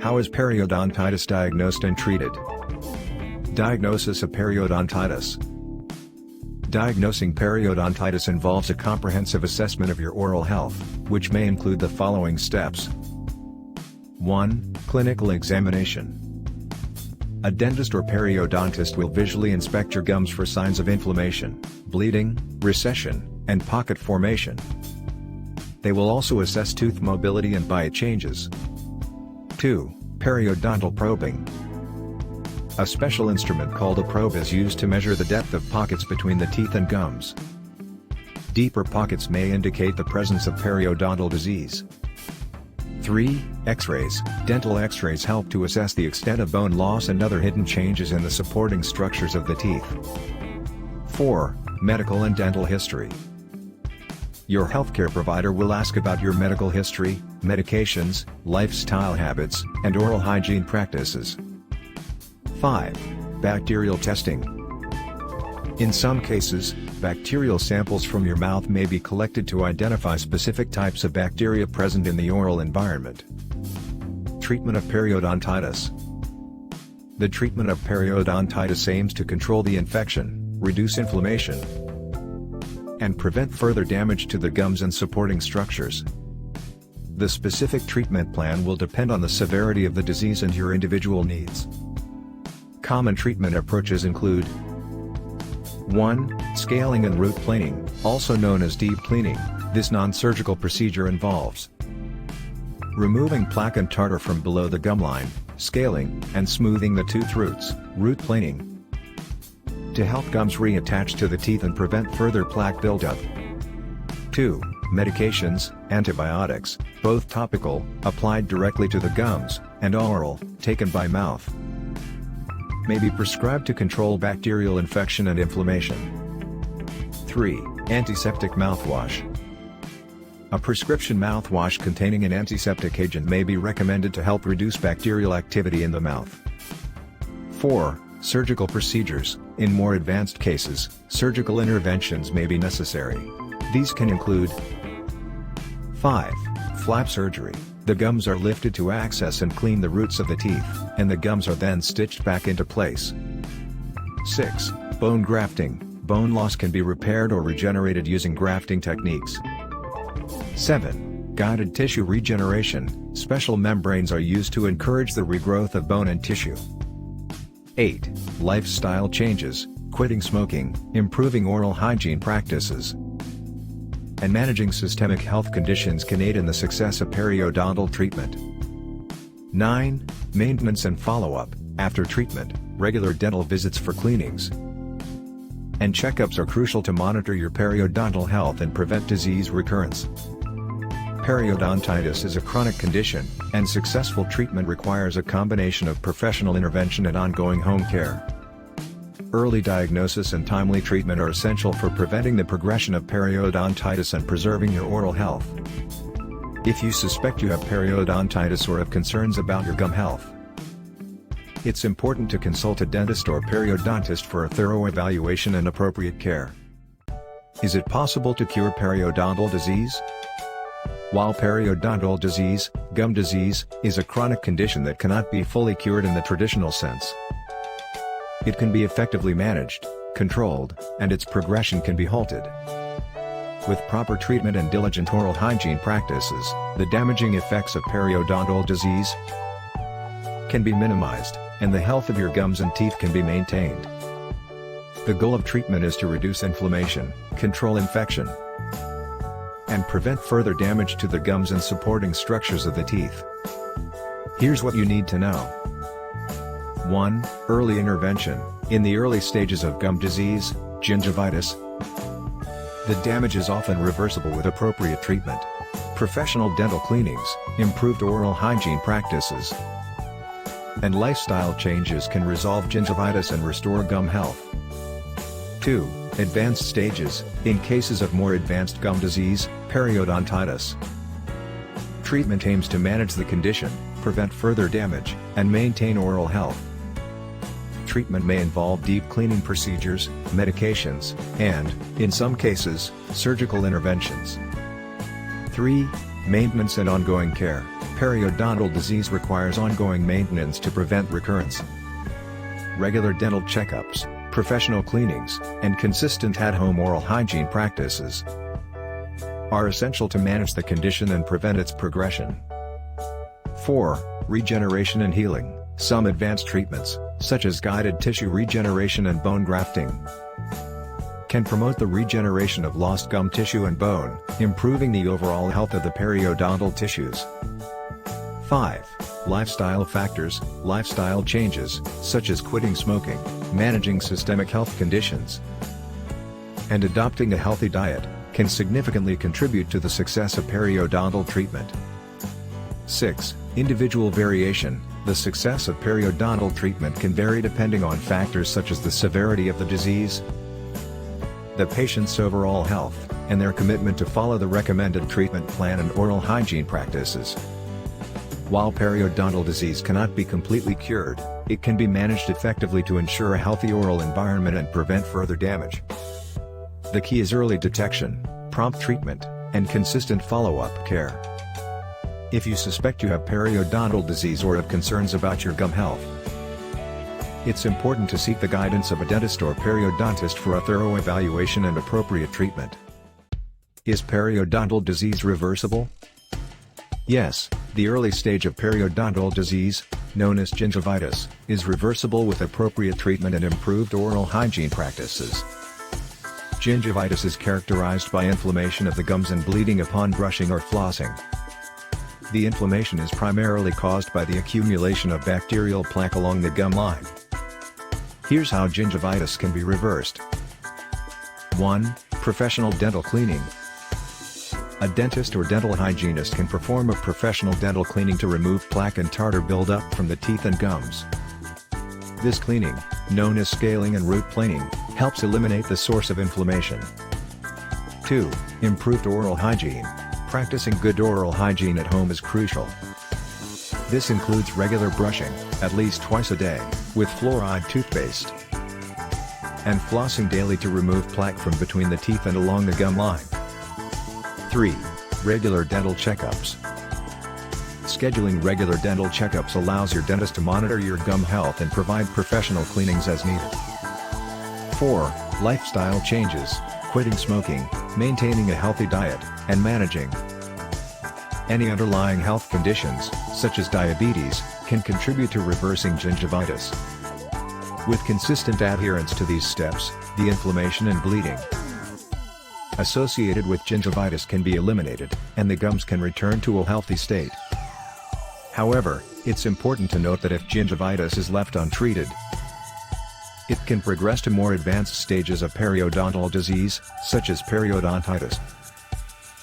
How is periodontitis diagnosed and treated? Diagnosis of periodontitis. Diagnosing periodontitis involves a comprehensive assessment of your oral health, which may include the following steps. 1. Clinical examination. A dentist or periodontist will visually inspect your gums for signs of inflammation, bleeding, recession, and pocket formation. They will also assess tooth mobility and bite changes. 2. Periodontal probing. A special instrument called a probe is used to measure the depth of pockets between the teeth and gums. Deeper pockets may indicate the presence of periodontal disease. 3. X-rays. Dental X-rays help to assess the extent of bone loss and other hidden changes in the supporting structures of the teeth. 4. Medical and dental history. Your healthcare provider will ask about your medical history, medications, lifestyle habits, and oral hygiene practices. 5. Bacterial testing. In some cases, bacterial samples from your mouth may be collected to identify specific types of bacteria present in the oral environment. Treatment of periodontitis. The treatment of periodontitis aims to control the infection, reduce inflammation, and prevent further damage to the gums and supporting structures. The specific treatment plan will depend on the severity of the disease and your individual needs. Common treatment approaches include 1. Scaling and root planing, also known as deep cleaning. This non-surgical procedure involves removing plaque and tartar from below the gum line, scaling, and smoothing the tooth roots, root planing, to help gums reattach to the teeth and prevent further plaque buildup. 2. Medications, antibiotics, both topical, applied directly to the gums, and oral, taken by mouth, may be prescribed to control bacterial infection and inflammation. 3. Antiseptic mouthwash. A prescription mouthwash containing an antiseptic agent may be recommended to help reduce bacterial activity in the mouth. 4. Surgical procedures. In more advanced cases, surgical interventions may be necessary. These can include 5. Flap surgery. The gums are lifted to access and clean the roots of the teeth, and the gums are then stitched back into place. 6. Bone grafting. Bone loss can be repaired or regenerated using grafting techniques. 7. Guided tissue regeneration. Special membranes are used to encourage the regrowth of bone and tissue. 8. Lifestyle changes. Quitting smoking, improving oral hygiene practices, and managing systemic health conditions can aid in the success of periodontal treatment. 9. Maintenance and follow-up. After treatment, regular dental visits for cleanings and checkups are crucial to monitor your periodontal health and prevent disease recurrence. Periodontitis is a chronic condition, and successful treatment requires a combination of professional intervention and ongoing home care. Early diagnosis and timely treatment are essential for preventing the progression of periodontitis and preserving your oral health. If you suspect you have periodontitis or have concerns about your gum health, it's important to consult a dentist or periodontist for a thorough evaluation and appropriate care. Is it possible to cure periodontal disease? While periodontal disease, gum disease, is a chronic condition that cannot be fully cured in the traditional sense, it can be effectively managed, controlled, and its progression can be halted. With proper treatment and diligent oral hygiene practices, the damaging effects of periodontal disease can be minimized, and the health of your gums and teeth can be maintained. The goal of treatment is to reduce inflammation, control infection, and prevent further damage to the gums and supporting structures of the teeth. Here's what you need to know. 1. Early intervention. In the early stages of gum disease, gingivitis, the damage is often reversible with appropriate treatment. Professional dental cleanings, improved oral hygiene practices, and lifestyle changes can resolve gingivitis and restore gum health. 2. Advanced stages. In cases of more advanced gum disease, periodontitis, treatment aims to manage the condition, prevent further damage, and maintain oral health. Treatment may involve deep cleaning procedures, medications, and, in some cases, surgical interventions. 3. Maintenance and ongoing care. Periodontal disease requires ongoing maintenance to prevent recurrence. Regular dental checkups, professional cleanings, and consistent at-home oral hygiene practices are essential to manage the condition and prevent its progression. 4. Regeneration and healing. Some advanced treatments, such as guided tissue regeneration and bone grafting, can promote the regeneration of lost gum tissue and bone, improving the overall health of the periodontal tissues. 5. Lifestyle factors. Lifestyle changes, such as quitting smoking, managing systemic health conditions, and adopting a healthy diet, can significantly contribute to the success of periodontal treatment. 6. Individual variation. The success of periodontal treatment can vary depending on factors such as the severity of the disease, the patient's overall health, and their commitment to follow the recommended treatment plan and oral hygiene practices. While periodontal disease cannot be completely cured, it can be managed effectively to ensure a healthy oral environment and prevent further damage. The key is early detection, prompt treatment, and consistent follow-up care. If you suspect you have periodontal disease or have concerns about your gum health, it's important to seek the guidance of a dentist or periodontist for a thorough evaluation and appropriate treatment. Is periodontal disease reversible? Yes, the early stage of periodontal disease, known as gingivitis, is reversible with appropriate treatment and improved oral hygiene practices. Gingivitis is characterized by inflammation of the gums and bleeding upon brushing or flossing. The inflammation is primarily caused by the accumulation of bacterial plaque along the gum line. Here's how gingivitis can be reversed. 1. Professional dental cleaning. A dentist or dental hygienist can perform a professional dental cleaning to remove plaque and tartar buildup from the teeth and gums. This cleaning, known as scaling and root planing, helps eliminate the source of inflammation. 2. Improved oral hygiene. Practicing good oral hygiene at home is crucial. This includes regular brushing, at least twice a day, with fluoride toothpaste, and flossing daily to remove plaque from between the teeth and along the gum line. 3. Regular dental checkups. Scheduling regular dental checkups allows your dentist to monitor your gum health and provide professional cleanings as needed. 4. Lifestyle changes. Quitting smoking, maintaining a healthy diet, and managing any underlying health conditions, such as diabetes, can contribute to reversing gingivitis. With consistent adherence to these steps, the inflammation and bleeding associated with gingivitis can be eliminated, and the gums can return to a healthy state. However, it's important to note that if gingivitis is left untreated, it can progress to more advanced stages of periodontal disease, such as periodontitis.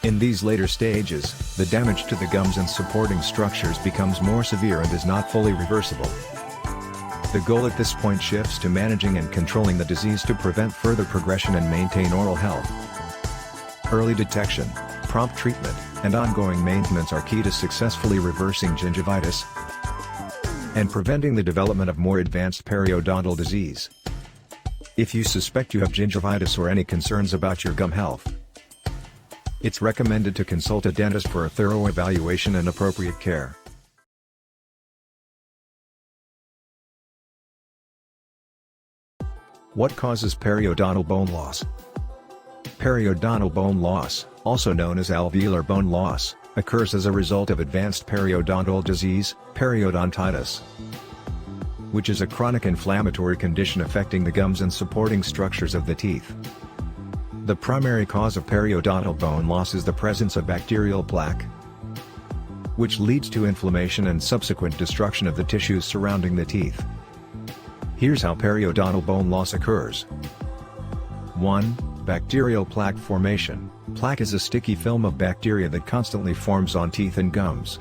In these later stages, the damage to the gums and supporting structures becomes more severe and is not fully reversible. The goal at this point shifts to managing and controlling the disease to prevent further progression and maintain oral health. Early detection, prompt treatment, and ongoing maintenance are key to successfully reversing gingivitis and preventing the development of more advanced periodontal disease. If you suspect you have gingivitis or any concerns about your gum health, it's recommended to consult a dentist for a thorough evaluation and appropriate care. What causes periodontal bone loss? Periodontal bone loss, also known as alveolar bone loss, occurs as a result of advanced periodontal disease, periodontitis, which is a chronic inflammatory condition affecting the gums and supporting structures of the teeth. The primary cause of periodontal bone loss is the presence of bacterial plaque, which leads to inflammation and subsequent destruction of the tissues surrounding the teeth. Here's how periodontal bone loss occurs. 1. Bacterial plaque formation. Plaque is a sticky film of bacteria that constantly forms on teeth and gums.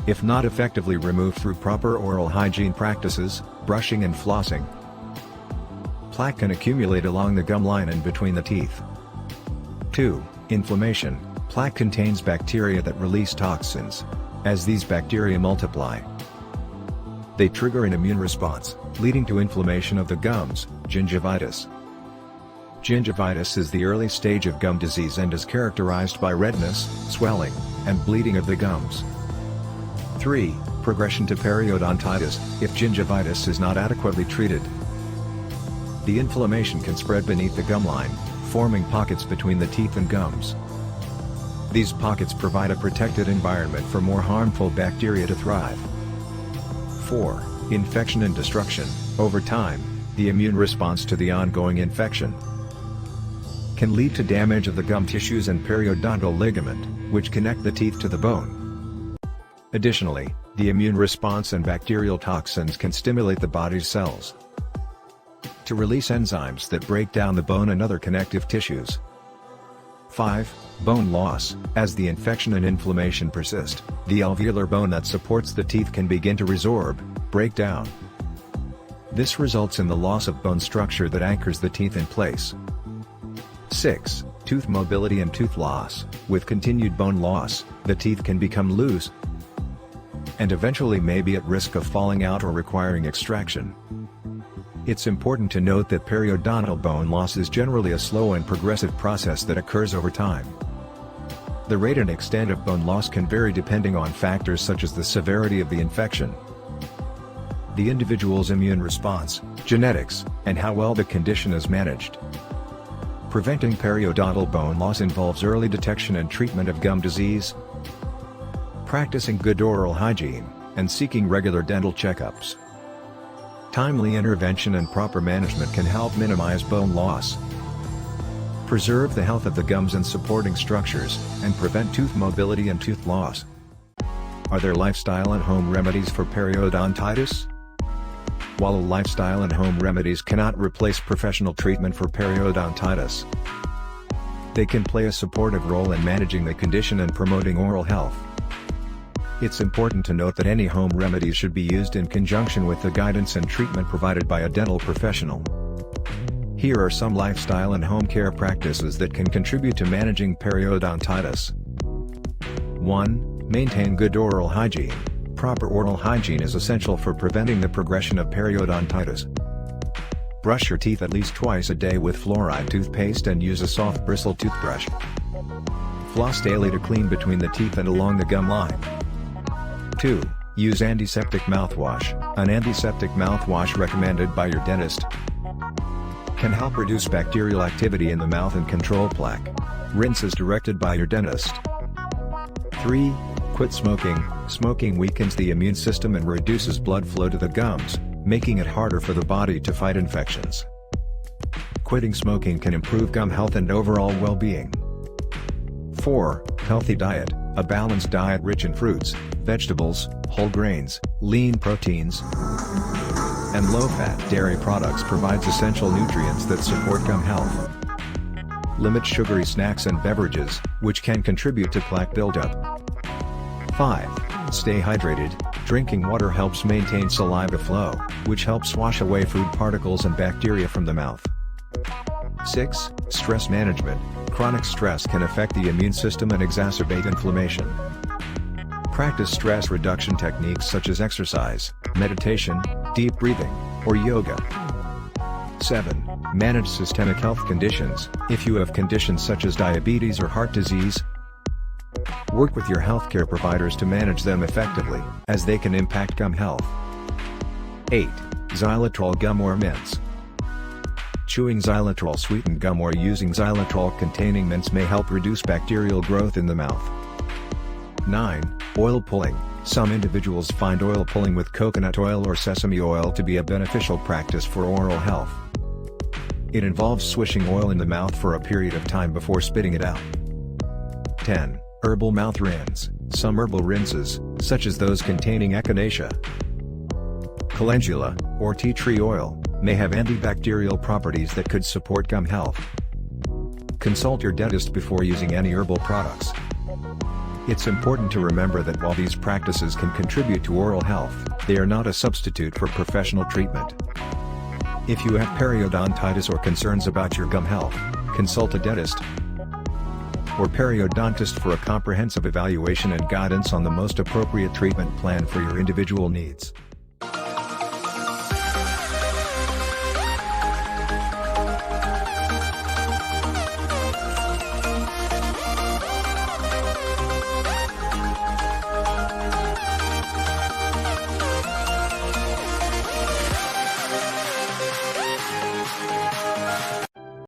If not effectively removed through proper oral hygiene practices, brushing and flossing, plaque can accumulate along the gum line and between the teeth. 2. Inflammation. Plaque contains bacteria that release toxins. As these bacteria multiply, they trigger an immune response, leading to inflammation of the gums, gingivitis. Gingivitis is the early stage of gum disease and is characterized by redness, swelling, and bleeding of the gums. 3. Progression to periodontitis, if gingivitis is not adequately treated. The inflammation can spread beneath the gum line, forming pockets between the teeth and gums. These pockets provide a protected environment for more harmful bacteria to thrive. 4. Infection and destruction. Over time, the immune response to the ongoing infection can lead to damage of the gum tissues and periodontal ligament, which connect the teeth to the bone. Additionally, the immune response and bacterial toxins can stimulate the body's cells to release enzymes that break down the bone and other connective tissues. 5. Bone loss. As the infection and inflammation persist, the alveolar bone that supports the teeth can begin to resorb, break down. This results in the loss of bone structure that anchors the teeth in place. 6. Tooth mobility and tooth loss. With continued bone loss, the teeth can become loose and eventually may be at risk of falling out or requiring extraction. It's important to note that periodontal bone loss is generally a slow and progressive process that occurs over time. The rate and extent of bone loss can vary depending on factors such as the severity of the infection, the individual's immune response, genetics, and how well the condition is managed. Preventing periodontal bone loss involves early detection and treatment of gum disease, practicing good oral hygiene, and seeking regular dental checkups. Timely intervention and proper management can help minimize bone loss, preserve the health of the gums and supporting structures, and prevent tooth mobility and tooth loss. Are there lifestyle and home remedies for periodontitis? While lifestyle and home remedies cannot replace professional treatment for periodontitis, they can play a supportive role in managing the condition and promoting oral health. It's important to note that any home remedies should be used in conjunction with the guidance and treatment provided by a dental professional. Here are some lifestyle and home care practices that can contribute to managing periodontitis. 1. Maintain good oral hygiene. Proper oral hygiene is essential for preventing the progression of periodontitis. Brush your teeth at least twice a day with fluoride toothpaste and use a soft bristle toothbrush. Floss daily to clean between the teeth and along the gum line. 2. Use antiseptic mouthwash. An antiseptic mouthwash recommended by your dentist can help reduce bacterial activity in the mouth and control plaque. Rinse as directed by your dentist. 3. Quit smoking. Smoking weakens the immune system and reduces blood flow to the gums, making it harder for the body to fight infections. Quitting smoking can improve gum health and overall well-being. 4. Healthy diet. A balanced diet rich in fruits, vegetables, whole grains, lean proteins, and low-fat dairy products provides essential nutrients that support gum health. Limit sugary snacks and beverages, which can contribute to plaque buildup. 5. Stay hydrated. Drinking water helps maintain saliva flow, which helps wash away food particles and bacteria from the mouth. 6. Stress management. Chronic stress can affect the immune system and exacerbate inflammation. Practice stress reduction techniques such as exercise, meditation, deep breathing, or yoga. 7. Manage systemic health conditions. If you have conditions such as diabetes or heart disease, work with your healthcare providers to manage them effectively, as they can impact gum health. 8. Xylitol gum or mints. Chewing xylitol sweetened gum or using xylitol containing mints may help reduce bacterial growth in the mouth. 9. Oil pulling. Some individuals find oil pulling with coconut oil or sesame oil to be a beneficial practice for oral health. It involves swishing oil in the mouth for a period of time before spitting it out. 10. Herbal mouth rinse. Some herbal rinses, such as those containing echinacea, calendula, or tea tree oil, may have antibacterial properties that could support gum health. Consult your dentist before using any herbal products. It's important to remember that while these practices can contribute to oral health, they are not a substitute for professional treatment. If you have periodontitis or concerns about your gum health, consult a dentist or periodontist for a comprehensive evaluation and guidance on the most appropriate treatment plan for your individual needs.